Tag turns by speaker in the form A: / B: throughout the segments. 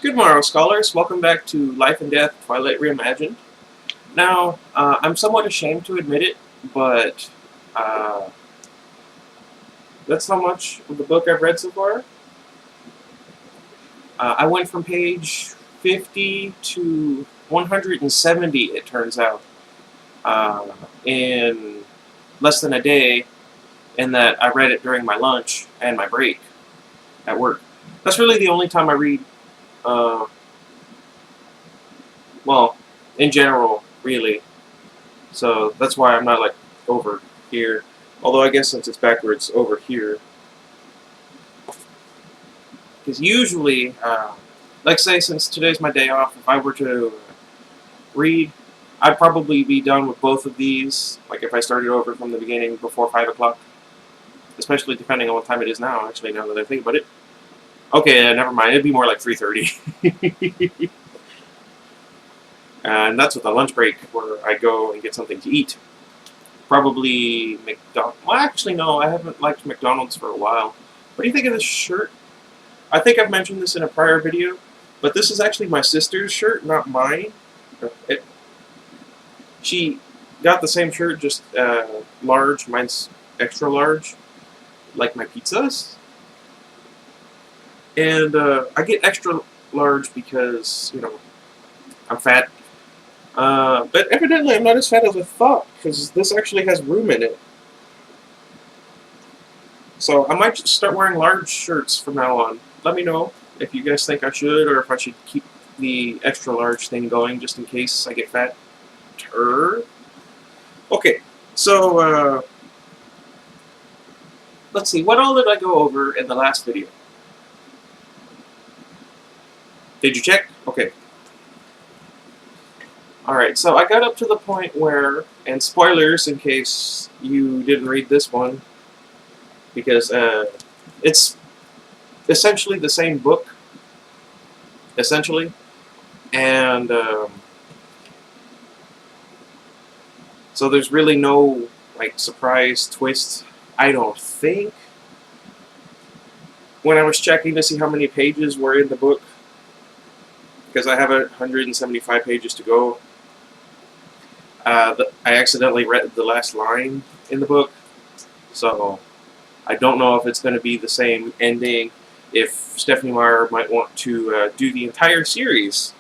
A: Good morrow, scholars. Welcome back to Life and Death, Twilight Reimagined. Now, I'm somewhat ashamed to admit it, but uh, that's not much of the book I've read so far. I went from page 50 to 170, it turns out, in less than a day, in that I read it during my lunch and my break at work. That's really the only time I read, uh, well, in general, really. So that's why I'm not like over here. Although I guess since it's backwards, over here. Because usually, like say since today's my day off, if I were to read, I'd probably be done with both of these. Like if I started over from the beginning before 5 o'clock. Especially depending on what time it is now, actually, now that I think about it. Okay, never mind. It'd be more like 3:30. And that's with a lunch break where I go and get something to eat. Probably McDonald's. Well, actually, no, I haven't liked McDonald's for a while. What do you think of this shirt? I think I've mentioned this in a prior video, but this is actually my sister's shirt, not mine. She got the same shirt, just large. Mine's extra large, like my pizzas. And I get extra large because, I'm fat. But evidently I'm not as fat as I thought, because this actually has room in it. So I might just start wearing large shirts from now on. Let me know if you guys think I should, or if I should keep the extra large thing going just in case I get fat. Okay, so let's see. What all did I go over in the last video? Did you check? Okay. Alright, so I got up to the point where, and spoilers in case you didn't read this one, because it's essentially the same book, essentially, and so there's really no like surprise twist, I don't think. When I was checking to see how many pages were in the book, because I have 175 pages to go, I accidentally read the last line in the book, so I don't know if it's going to be the same ending, if Stephanie Meyer might want to do the entire series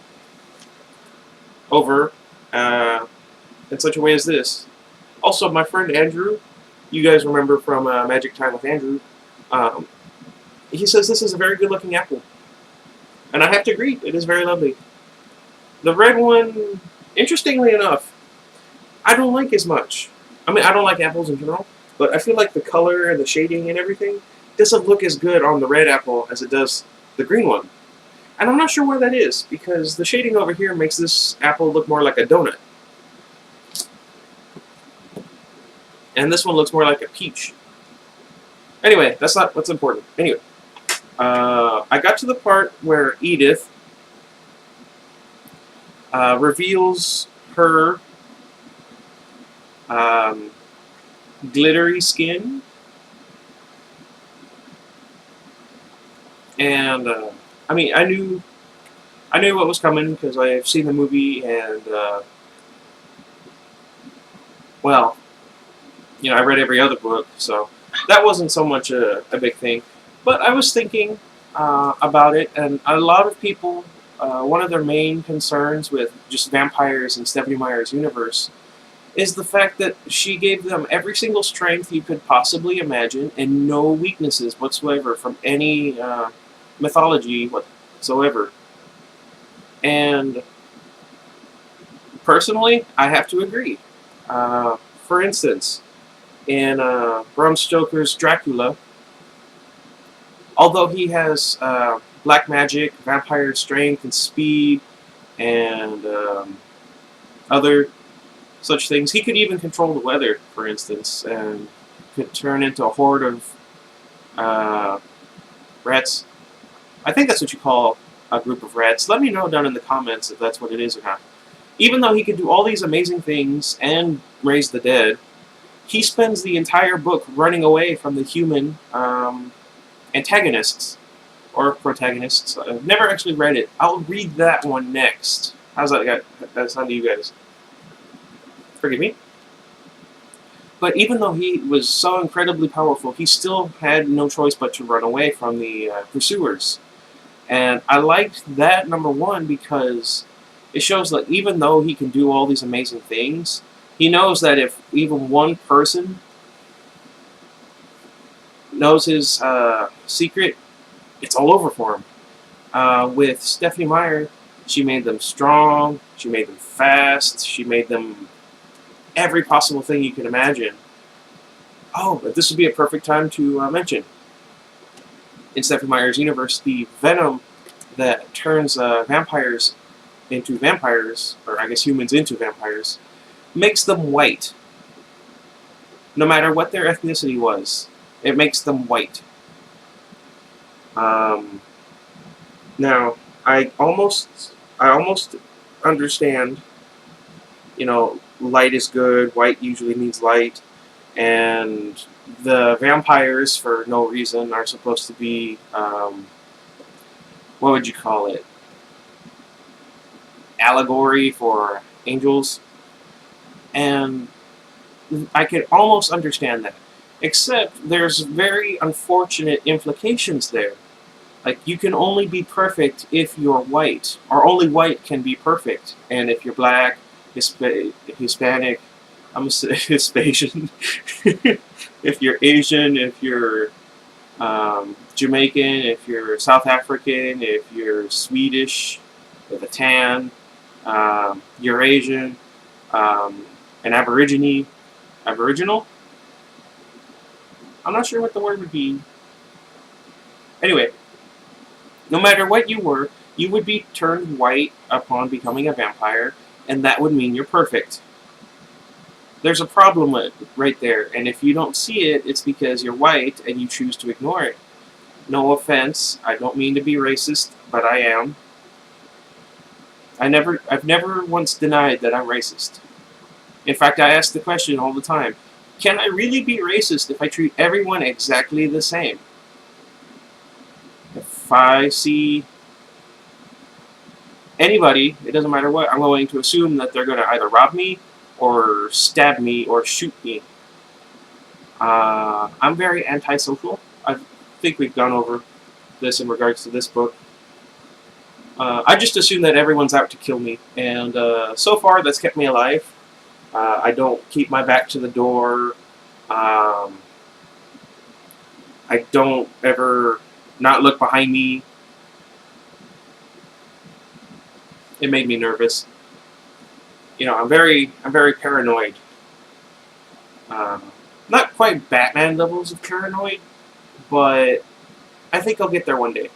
A: over in such a way as this. Also, my friend Andrew, you guys remember from Magic Time with Andrew, he says this is a very good looking apple. And I have to agree, it is very lovely. The red one, interestingly enough, I don't like as much. I mean, I don't like apples in general, but I feel like the color and the shading and everything doesn't look as good on the red apple as it does the green one. And I'm not sure why that is, because the shading over here makes this apple look more like a donut. And this one looks more like a peach. Anyway, that's not what's important. Anyway, I got to the part where Edith reveals her glittery skin, and I mean, I knew what was coming because I've seen the movie, and well, I read every other book, so that wasn't so much a big thing. But I was thinking about it, and a lot of people, one of their main concerns with just vampires in Stephanie Meyer's universe is the fact that she gave them every single strength you could possibly imagine and no weaknesses whatsoever from any mythology whatsoever. And personally, I have to agree. For instance, in Bram Stoker's Dracula, although he has black magic, vampire strength, and speed, and other such things, he could even control the weather, for instance, and could turn into a horde of rats. I think that's what you call a group of rats. Let me know down in the comments if that's what it is or not. Even though he could do all these amazing things and raise the dead, he spends the entire book running away from the human antagonists. or protagonists. I've never actually read it. I'll read that one next. How's that sound to you guys? Forgive me? But even though he was so incredibly powerful, he still had no choice but to run away from the pursuers. And I liked that, number one, because it shows that even though he can do all these amazing things, he knows that if even one person knows his secret, it's all over for him. With Stephanie Meyer, she made them strong, she made them fast, she made them every possible thing you can imagine. Oh, but this would be a perfect time to mention. In Stephanie Meyer's universe, the venom that turns vampires into vampires, or I guess humans into vampires, makes them white. No matter what their ethnicity was, it makes them white. Now, I almost understand, light is good, white usually means light, and the vampires, for no reason, are supposed to be, what would you call it? Allegory for angels. And I could almost understand that. Except there's very unfortunate implications there. Like, you can only be perfect if you're white, or only white can be perfect. And if you're black, Hispanic, I'm gonna say Hispanian. If you're Asian, if you're Jamaican, if you're South African, if you're Swedish with a tan, Eurasian, an Aboriginal. I'm not sure what the word would be. Anyway, no matter what you were, you would be turned white upon becoming a vampire, and that would mean you're perfect. There's a problem right there, and if you don't see it, it's because you're white and you choose to ignore it. No offense, I don't mean to be racist, but I am. I've never once denied that I'm racist. In fact, I ask the question all the time, can I really be racist if I treat everyone exactly the same? If I see anybody, it doesn't matter what, I'm going to assume that they're going to either rob me or stab me or shoot me. I'm very antisocial. I think we've gone over this in regards to this book. I just assume that everyone's out to kill me, and so far that's kept me alive. I don't keep my back to the door. I don't ever not look behind me. It made me nervous. I'm very paranoid. Not quite Batman levels of paranoid, but I think I'll get there one day.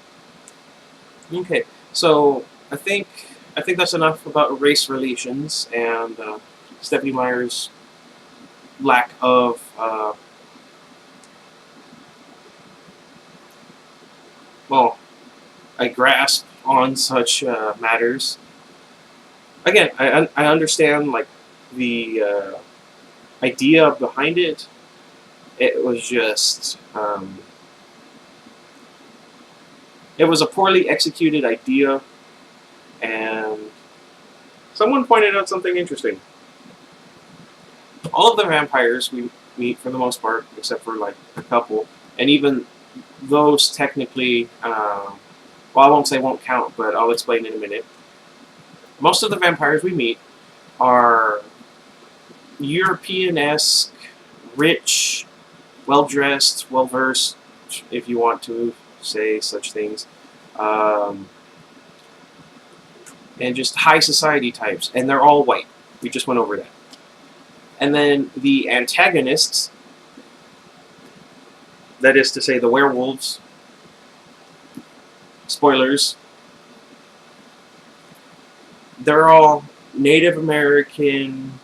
A: Okay, so I think that's enough about race relations and Stephanie Meyer's lack of a grasp on such matters. Again, I understand like the idea behind it. It was just it was a poorly executed idea, and someone pointed out something interesting. All of the vampires we meet, for the most part, except for like a couple, and even those technically, well, I won't say won't count, but I'll explain in a minute. Most of the vampires we meet are European-esque, rich, well-dressed, well-versed, if you want to say such things, and just high society types, and they're all white. We just went over that. And then the antagonists, that is to say the werewolves, spoilers, they're all Native American,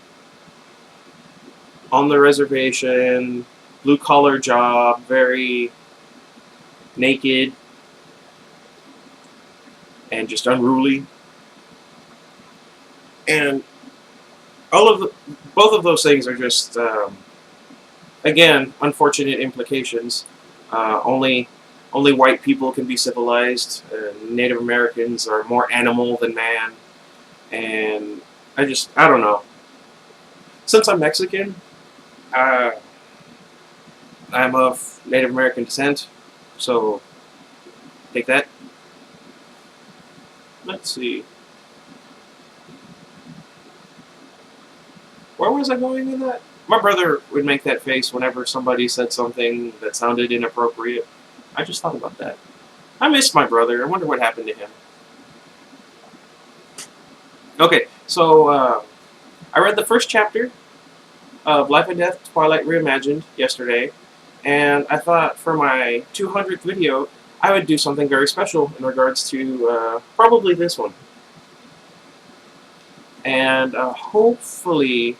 A: on the reservation, blue-collar job, very naked, and just unruly. And both of those things are just, again, unfortunate implications. Only only white people can be civilized. Native Americans are more animal than man, and I don't know. Since I'm Mexican, uh, I'm of Native American descent, so take that. Let's see. Where was I going in that? My brother would make that face whenever somebody said something that sounded inappropriate. I just thought about that. I missed my brother. I wonder what happened to him. Okay, so I read the first chapter of Life and Death Twilight Reimagined yesterday, and I thought for my 200th video, I would do something very special in regards to probably this one. And hopefully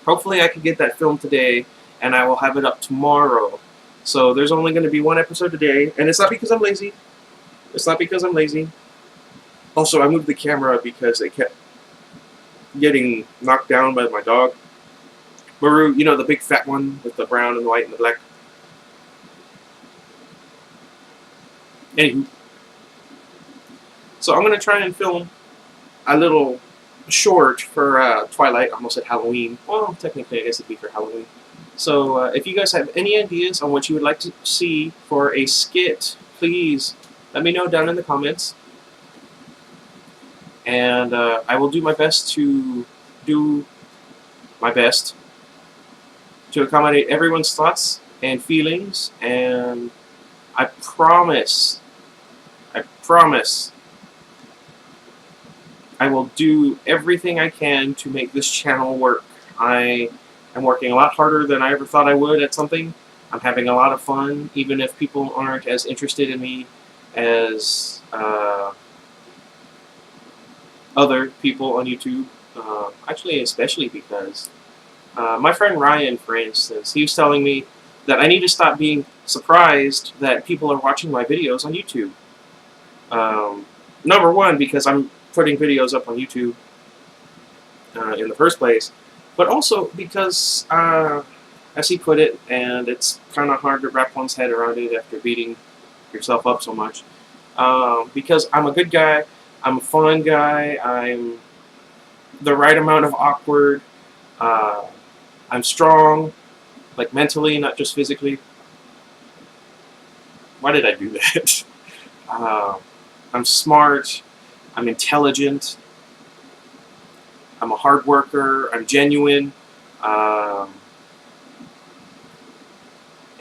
A: I can get that filmed today, and I will have it up tomorrow. So there's only going to be one episode a day, and it's not because I'm lazy. It's not because I'm lazy. Also, I moved the camera because it kept getting knocked down by my dog. Maru, you know, the big fat one with the brown and the white and the black. Anywho. So I'm going to try and film a little short for Twilight. I almost said Halloween. Well, technically, I guess it'd be for Halloween. So if you guys have any ideas on what you would like to see for a skit, please let me know down in the comments. And I will do my best to accommodate everyone's thoughts and feelings, and I promise I will do everything I can to make this channel work. I am working a lot harder than I ever thought I would at something. I'm having a lot of fun, even if people aren't as interested in me as other people on YouTube. Actually, especially because my friend Ryan, for instance, he was telling me that I need to stop being surprised that people are watching my videos on YouTube. Number one, because I'm putting videos up on YouTube in the first place, but also because, as he put it, and it's kind of hard to wrap one's head around it after beating yourself up so much, because I'm a good guy, I'm a fun guy, I'm the right amount of awkward, I'm strong, like mentally, not just physically. Why did I do that? I'm smart, I'm intelligent, I'm a hard worker, I'm genuine, and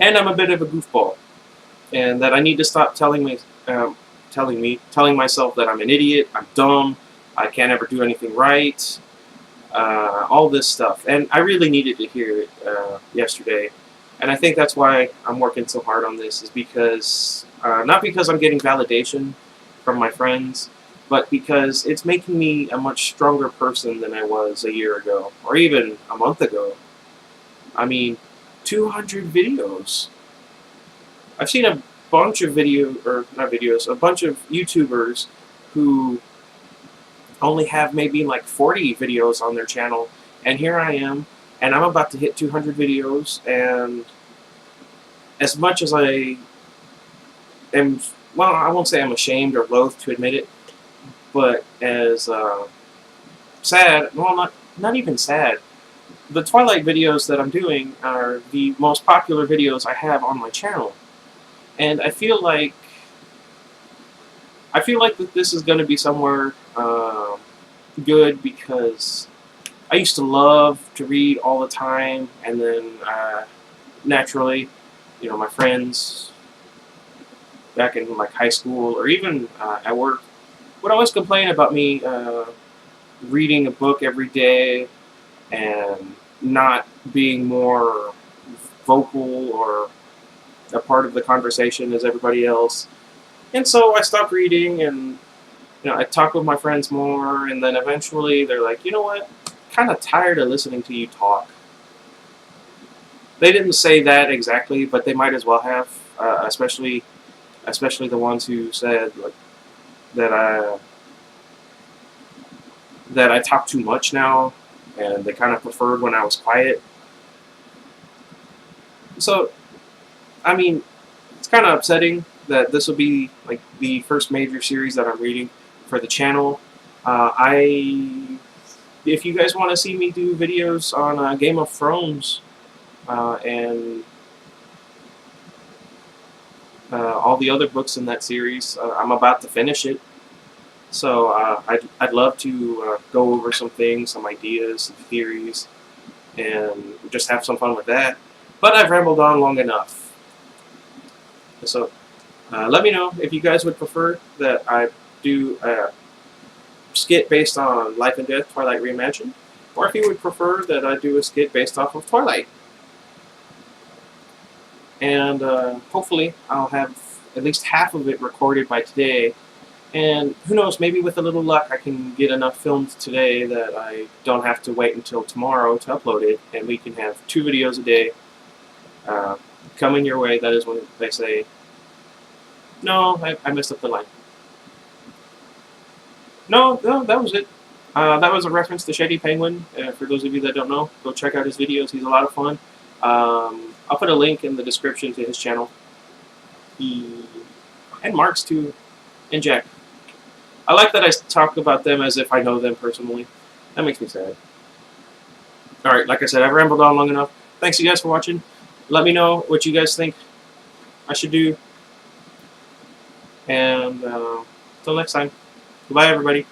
A: I'm a bit of a goofball. And that I need to stop telling myself that I'm an idiot, I'm dumb, I can't ever do anything right, all this stuff. And I really needed to hear it yesterday. And I think that's why I'm working so hard on this, is because, not because I'm getting validation from my friends, but because it's making me a much stronger person than I was a year ago, or even a month ago. I mean, 200 videos. I've seen a bunch of a bunch of YouTubers who only have maybe like 40 videos on their channel, and here I am, and I'm about to hit 200 videos, and as much as I am, well, I won't say I'm ashamed or loath to admit it, but as sad, well, not even sad, the Twilight videos that I'm doing are the most popular videos I have on my channel. And I feel like that this is going to be somewhere good, because I used to love to read all the time, and then naturally, you know, my friends back in like high school or even at work would always complain about me reading a book every day and not being more vocal or a part of the conversation as everybody else. And so I stopped reading, and I talk with my friends more, and then eventually they're like, you know what, kind of tired of listening to you talk. They didn't say that exactly, but they might as well have, especially the ones who said like that I talk too much now, and they kind of preferred when I was quiet. So, I mean, it's kind of upsetting that this will be like the first major series that I'm reading for the channel. If you guys want to see me do videos on Game of Thrones and all the other books in that series, I'm about to finish it. So I'd love to go over some things, some ideas, some theories, and just have some fun with that. But I've rambled on long enough. So let me know if you guys would prefer that I do a skit based on Life and Death Twilight Reimagined, or if you would prefer that I do a skit based off of Twilight. And hopefully I'll have at least half of it recorded by today. And who knows, maybe with a little luck I can get enough filmed today that I don't have to wait until tomorrow to upload it, and we can have 2 videos a day coming your way. That is when they say, no, I messed up the line. No, that was it. That was a reference to Shady Penguin. For those of you that don't know, go check out his videos. He's a lot of fun. I'll put a link in the description to his channel. And Mark's too, and Jack. I like that I talk about them as if I know them personally. That makes me sad. Alright, like I said, I've rambled on long enough. Thanks you guys for watching. Let me know what you guys think I should do. And until next time, goodbye everybody.